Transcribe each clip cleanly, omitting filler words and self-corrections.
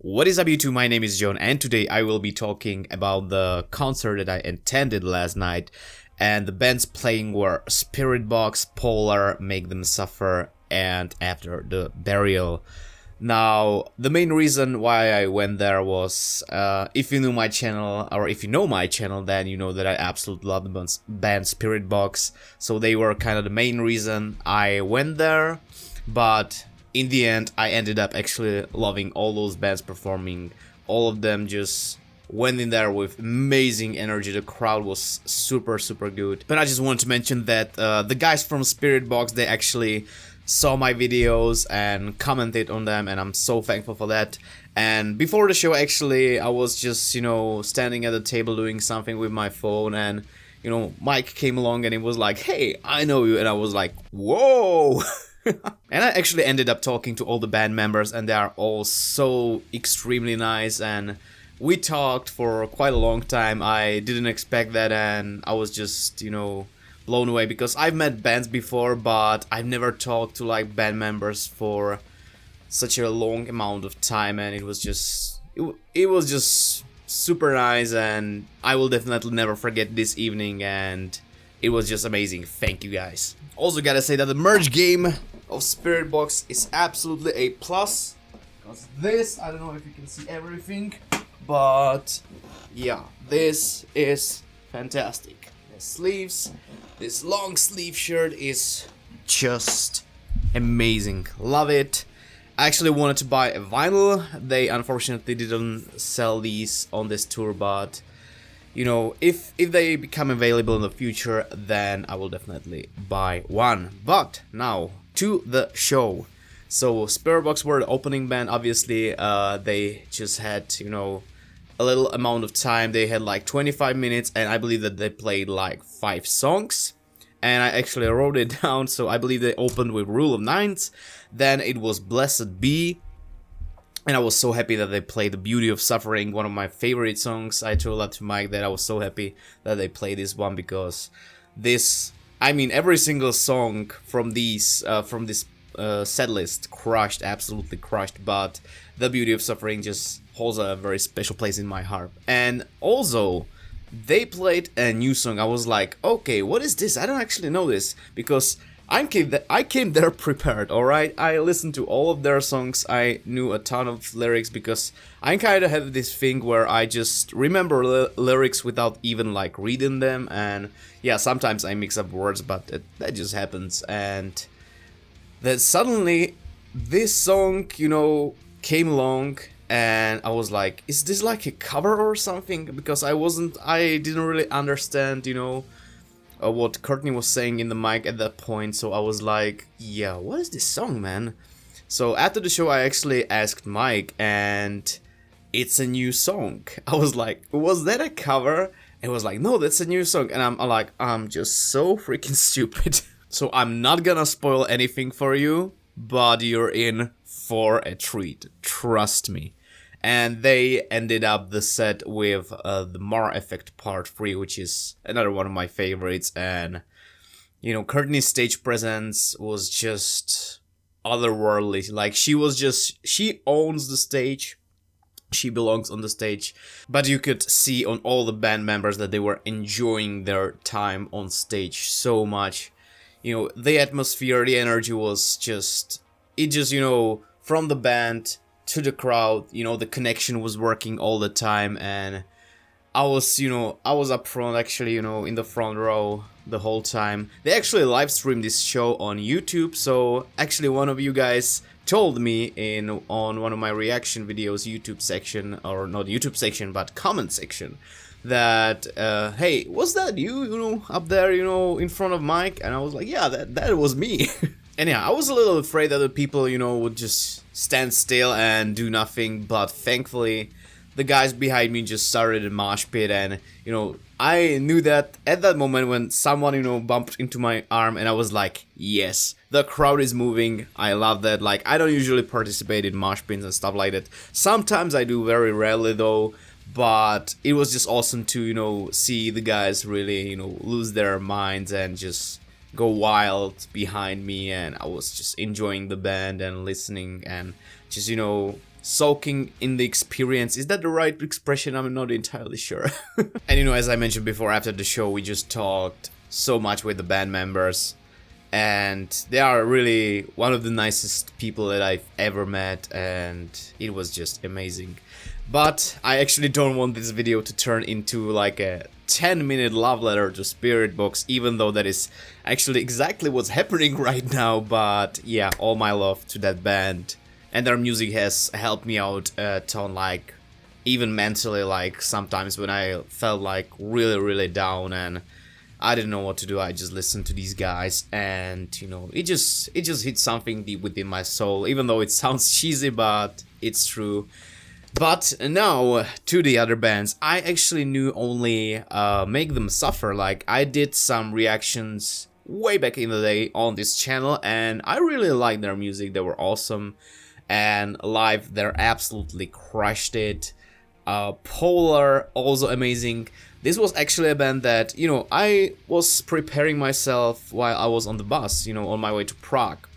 What is up YouTube, my name is John and today I will be talking about the concert that I attended last night, and the bands playing were Spiritbox, Polar, Make Them Suffer, and After the Burial. Now, the main reason why I went there was, if you knew my channel, or if you know my channel, then you know that I absolutely love the band Spiritbox, so they were kind of the main reason I went there, but in the end, I ended up actually loving all those bands performing. All of them just went in there with amazing energy. The crowd was super good. But I just wanted to mention that the guys from Spiritbox, they actually saw my videos and commented on them, and I'm so thankful for that. And before the show, actually, I was just, standing at the table doing something with my phone, and Mike came along and he was like, "Hey, I know you," and I was like, "Whoa." And I actually ended up talking to all the band members, and they are all so extremely nice, and we talked for quite a long time. I didn't expect that, and I was just, blown away, because I've met bands before, but I've never talked to like band members for such a long amount of time, and it was just super nice, and I will definitely never forget this evening, and it was just amazing. Thank you guys. Also gotta say that the merge game of Spiritbox is absolutely a plus, because this, I don't know if you can see everything, but yeah, this is fantastic. The sleeves, this long sleeve shirt is just amazing. Love it. I actually wanted to buy a vinyl. They unfortunately didn't sell these on this tour, but if they become available in the future, then I will definitely buy one. But now to the show. So Spiritbox were the opening band. Obviously, they just had a little amount of time. They had like 25 minutes, and I believe that they played like 5 songs. And I actually wrote it down. So I believe they opened with Rule of Nines. Then it was Blessed Be. And I was so happy that they played The Beauty of Suffering, one of my favorite songs. I told that to Mike that I was so happy that they played this one, because every single song from this set list absolutely crushed, but The Beauty of Suffering just holds a very special place in my heart. And also, they played a new song. I was like, okay, what is this? I don't actually know this, because I came there prepared, alright? I listened to all of their songs. I knew a ton of lyrics, because I kind of have this thing where I just remember lyrics without even like reading them, and yeah, sometimes I mix up words, but that just happens. And then suddenly this song, came along, and I was like, is this like a cover or something? Because I didn't really understand, what Courtney was saying in the mic at that point, so I was like, yeah, what is this song, man? So after the show, I actually asked Mike, and it's a new song. I was like, was that a cover? And he was like, no, that's a new song. And I'm like, I'm just so freaking stupid. So I'm not gonna spoil anything for you, but you're in for a treat, trust me. And they ended up the set with the Mar Effect Part 3, which is another one of my favorites. And, Courtney's stage presence was just otherworldly. Like, she owns the stage. She belongs on the stage. But you could see on all the band members that they were enjoying their time on stage so much. The atmosphere, the energy was from the band to the crowd, the connection was working all the time, and I was up front, actually, in the front row the whole time. They actually live streamed this show on YouTube, so actually one of you guys told me on one of my reaction videos YouTube section, or not YouTube section, but comment section, that, hey, was that you, up there, in front of Mike? And I was like, yeah, that was me. And yeah, I was a little afraid that the people, would just stand still and do nothing, but thankfully, the guys behind me just started a mosh pit, and, I knew that at that moment when someone, bumped into my arm, and I was like, yes, the crowd is moving. I love that. Like, I don't usually participate in mosh pits and stuff like that. Sometimes I do, very rarely though, but it was just awesome to, see the guys really, lose their minds and just go wild behind me, and I was just enjoying the band and listening and just soaking in the experience. Is that the right expression? I'm not entirely sure. And you know, as I mentioned before, after the show we just talked so much with the band members, and they are really one of the nicest people that I've ever met, and it was just amazing. But I actually don't want this video to turn into like a 10-minute love letter to Spiritbox, even though that is actually exactly what's happening right now. But yeah, all my love to that band, and their music has helped me out a ton, like even mentally, like sometimes when I felt like really down and I didn't know what to do, I just listened to these guys, and you know, it just hit something deep within my soul, even though it sounds cheesy, but it's true. But now to the other bands. I actually knew only Make Them Suffer. Like, I did some reactions way back in the day on this channel, and I really liked their music. They were awesome, and live they're absolutely crushed it. Polar, also amazing. This was actually a band that, you know, I was preparing myself while I was on the bus, you know, on my way to Prague.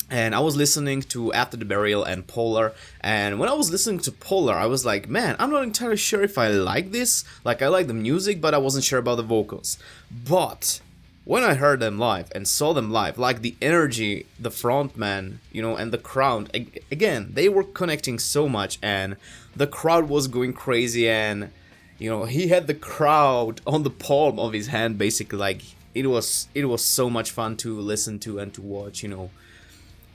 And I was listening to After the Burial and Polar, and when I was listening to Polar, I was like, man, I'm not entirely sure if I like this. Like, I like the music, but I wasn't sure about the vocals. But when I heard them live and saw them live, like the energy, the frontman, you know, and the crowd, again, they were connecting so much, and the crowd was going crazy, and, you know, he had the crowd on the palm of his hand, basically. Like, it was so much fun to listen to and to watch, you know,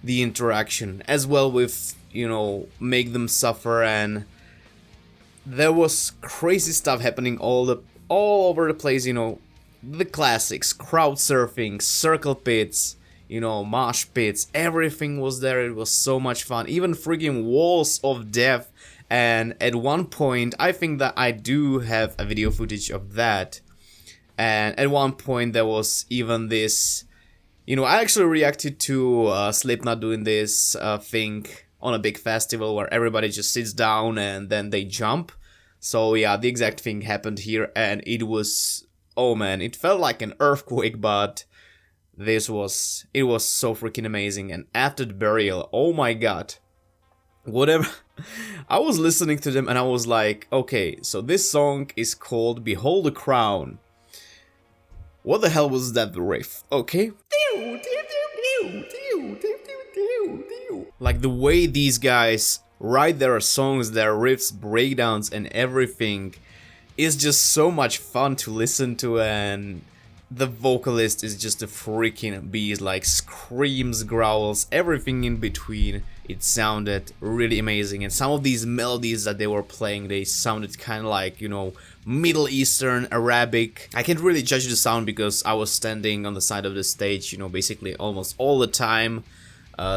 the interaction as well with, you know, Make Them Suffer. And there was crazy stuff happening all over the place, you know, the classics, crowd surfing, circle pits, you know, mosh pits, everything was there. It was so much fun, even freaking walls of death. And at one point, I think that I do have a video footage of that, and at one point there was even this, you know, I actually reacted to Slipknot doing this thing on a big festival where everybody just sits down and then they jump. So yeah, the exact thing happened here, and it was, oh man, it felt like an earthquake, but it was so freaking amazing. And After the Burial, oh my god, whatever. I was listening to them and I was like, okay, so this song is called Behold the Crown. What the hell was that riff? Okay. Like, the way these guys write their songs, their riffs, breakdowns, and everything is just so much fun to listen to, and the vocalist is just a freaking beast, like screams, growls, everything in between. It sounded really amazing, and some of these melodies that they were playing, they sounded kind of like, you know, Middle Eastern, Arabic. I can't really judge the sound because I was standing on the side of the stage, you know, basically almost all the time,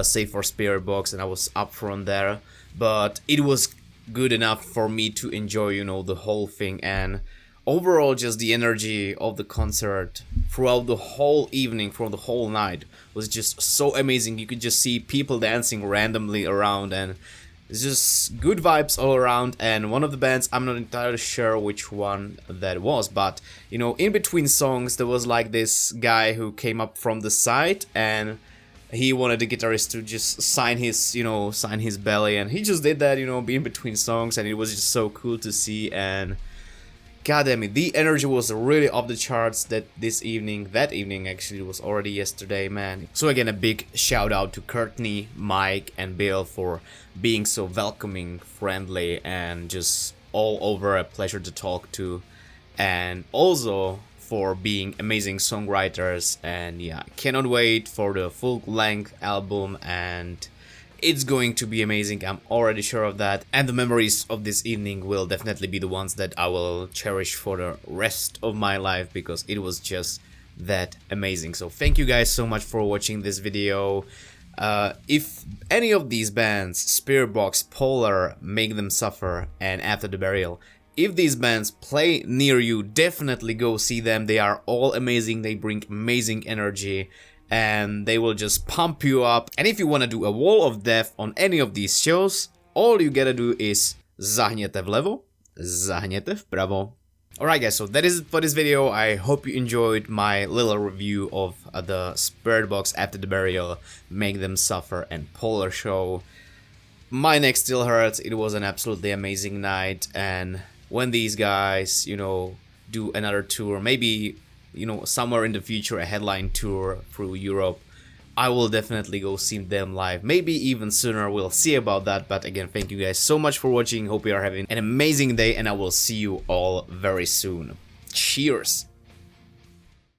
save for Spiritbox, and I was up front there. But it was good enough for me to enjoy, you know, the whole thing. And overall, just the energy of the concert throughout the whole evening, throughout the whole night, was just so amazing. You could just see people dancing randomly around, and it's just good vibes all around. And one of the bands, I'm not entirely sure which one that was, but, you know, in between songs, there was like this guy who came up from the side, and he wanted the guitarist to just sign his, you know, sign his belly, and he just did that, you know, in between songs, and it was just so cool to see. And god damn it, the energy was really off the charts that evening actually, it was already yesterday, man. So again, a big shout out to Courtney, Mike, and Bill for being so welcoming, friendly, and just all over a pleasure to talk to, and also for being amazing songwriters. And yeah, cannot wait for the full-length album, and it's going to be amazing, I'm already sure of that. And the memories of this evening will definitely be the ones that I will cherish for the rest of my life, because it was just that amazing. So thank you guys so much for watching this video. If any of these bands, Spiritbox, Polar, Make Them Suffer, and After the Burial, if these bands play near you, definitely go see them. They are all amazing, they bring amazing energy, and they will just pump you up. And if you want to do a wall of death on any of these shows, all you gotta do is zahněte vlevo, zahněte vpravo. Alright guys, so that is it for this video. I hope you enjoyed my little review of the Spiritbox, After the Burial, Make Them Suffer, and Polar show. my neck still hurts. It was an absolutely amazing night, and when these guys, you know, do another tour, maybe, you know, somewhere in the future, a headline tour through Europe, I will definitely go see them live. Maybe even sooner, we'll see about that. But again, thank you guys so much for watching. Hope you are having an amazing day, and I will see you all very soon. Cheers!